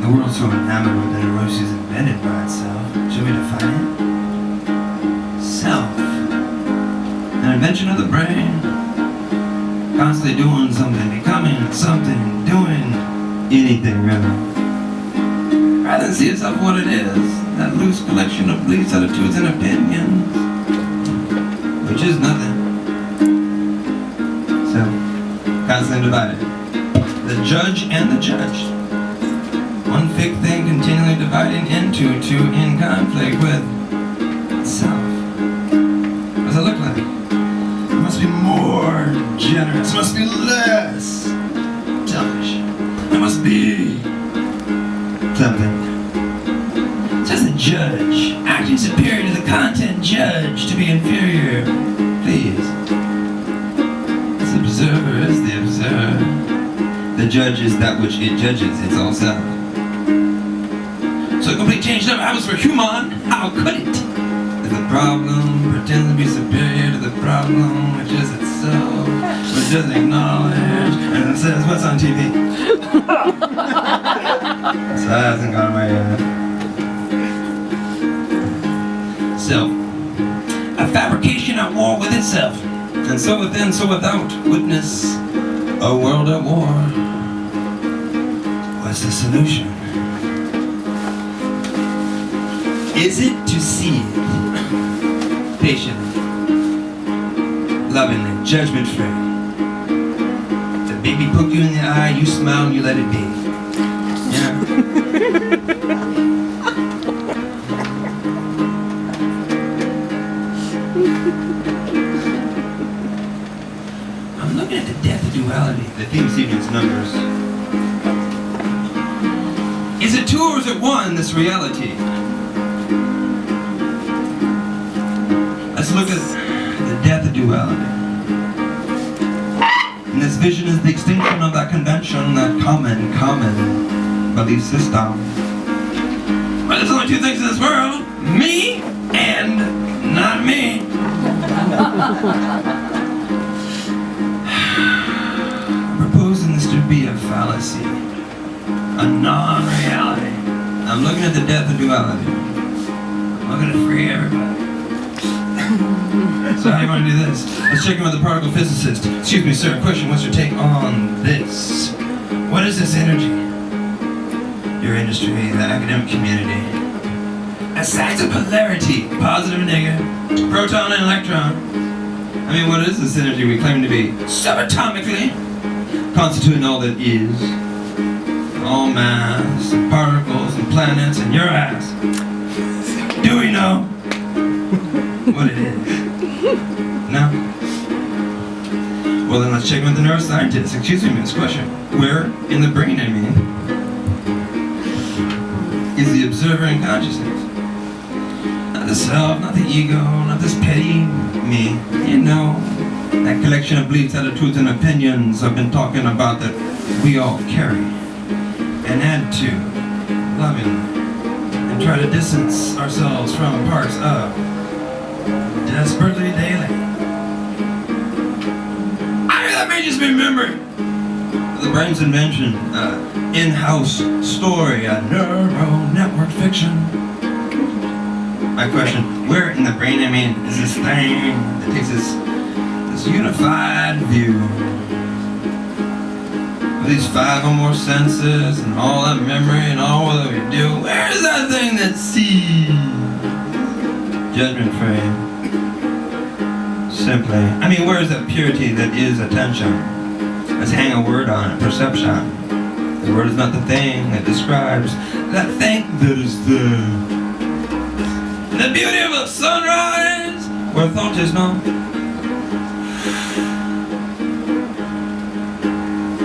The world's so enamored with the neuroses invented by itself. Should we define it? Self. An invention of the brain. Constantly doing something, becoming something, doing anything really. Rather than see itself for what it is, that loose collection of beliefs, attitudes, and opinions, which is nothing. So, constantly divided. The judge and the judged. One fake thing continually dividing into two in conflict with itself. What does it look like? It must be more generous. It must be less selfish. It must be something. Just the judge, acting superior to the content judge to be inferior. Please. This observer is the observer. The judge is that which it judges, it's all self. So a complete change never happens for human. How could it? If the problem pretends to be superior to the problem, which is itself, which doesn't acknowledge, and it says, what's on TV? So that hasn't gone away yet. Self. A fabrication at war with itself. And so within, so without. Witness a world at war. What's the solution? Is it to see it patiently, lovingly, judgment-free? The baby poke you in the eye, you smile and you let it be. Yeah. I'm looking at the death of duality, the theme sequence numbers. Is it two or is it one, this reality? Let's look at the death of duality. And this vision is the extinction of that convention, that common belief system. Well, there's only two things in this world, me and not me. Proposing this to be a fallacy, a non-reality. I'm looking at the death of duality. I'm looking to free everybody. So how do you want to do this? Let's check in with the particle physicist. Excuse me, sir, question, what's your take on this? What is this energy? Your industry, the academic community. Aside to polarity, positive and negative, proton and electron. I mean, what is this energy we claim to be? Subatomically constituting all that is. All mass, and particles, and planets, and your ass. Do we know what it is? No? Well then let's check in with the neuroscientist. Excuse me, miss, question. Where in the brain, I mean, is the observer in consciousness? Not the self, not the ego, not this petty me. You know, that collection of beliefs, attitudes, and opinions I've been talking about that we all carry and add to lovingly and try to distance ourselves from parts of desperately daily. I mean, that may just be memory. The brain's invention, in-house story, a neural network fiction. My question, where in the brain, I mean, is this thing that takes this unified view of these five or more senses and all that memory and all that we do? Where is that thing that sees judgment-free? Simply, I mean, where is that purity that is attention? Let's hang a word on it, perception. The word is not the thing that describes that thing that is there. The beauty of a sunrise, where thought is known.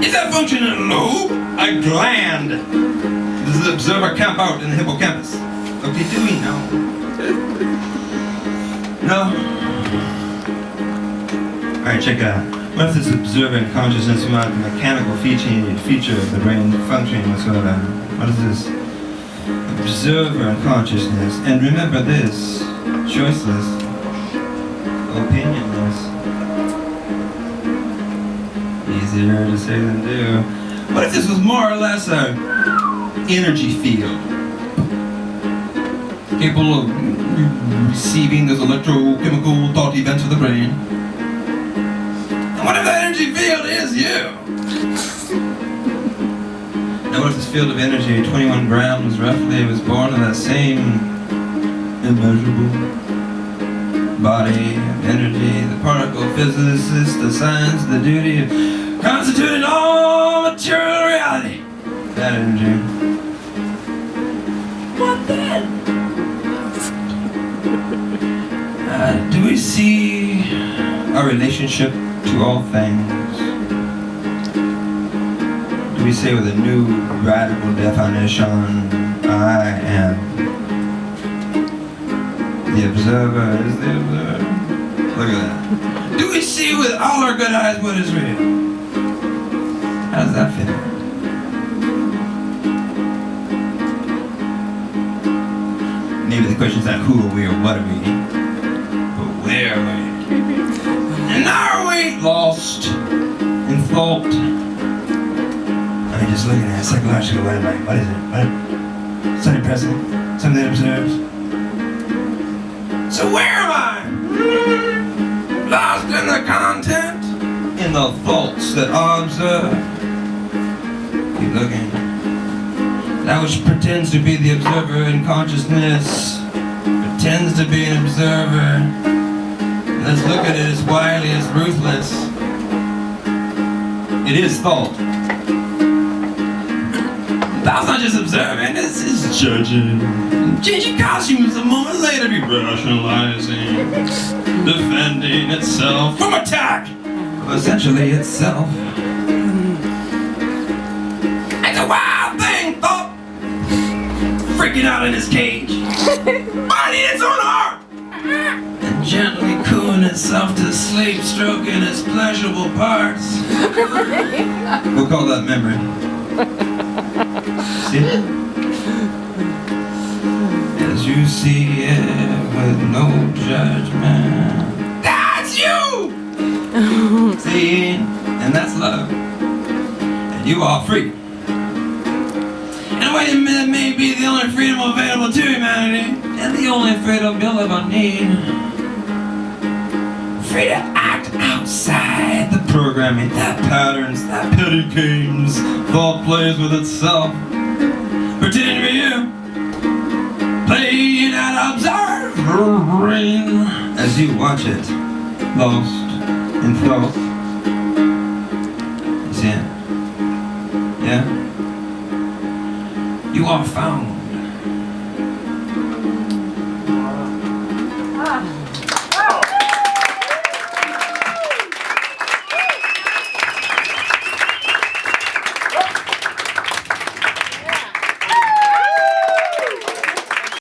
Is that function in a lobe? A gland? Does the observer camp out in the hippocampus? Okay, do we know? No? Alright, check it out. What if this observer consciousness is not the mechanical feature of the brain functioning whatsoever? What is this? Observer consciousness. And remember this, choiceless, opinionless. Easier to say than do. What if this was more or less a energy field, capable of receiving those electrochemical thought events of the brain. And what if that energy field is you? Now what if this field of energy, 21 grams roughly, was born of that same immeasurable body of energy? The particle physicist assigns the duty of constituting all material reality. That energy. What then? Do we see our relationship to all things? Do we say with a new radical definition, I am the observer is the observer? Look at that. Do we see with all our good eyes what is real? How does that fit? Maybe the question's not who are we or what are we, but where are we? And are we lost in thought? I mean, just looking at it psychologically, what is it? Something present? Something that observes? So where am I? Lost in the content? In the thoughts that observe? Keep looking. That which pretends to be the observer in consciousness pretends to be an observer. Let's look at it as wily, as ruthless. It is thought. That's not just observing, this is judging. Changing costumes a moment later, be rationalizing, defending itself from attack, essentially itself. It's a wild thing, thought, freaking out in his cage, finding its own heart, and gently cooing itself to sleep, stroking its pleasurable parts. We'll call that memory. See it? As you see it with no judgment. That's you! See? And that's love. And you are free. In a way that may be the only freedom available to humanity, and the only freedom you'll ever need. Free to act outside the programming, that patterns, that petty games, thought plays with itself. Pretending to be you, playing at observing as you watch it, lost in thought. You see it? Yeah? You are found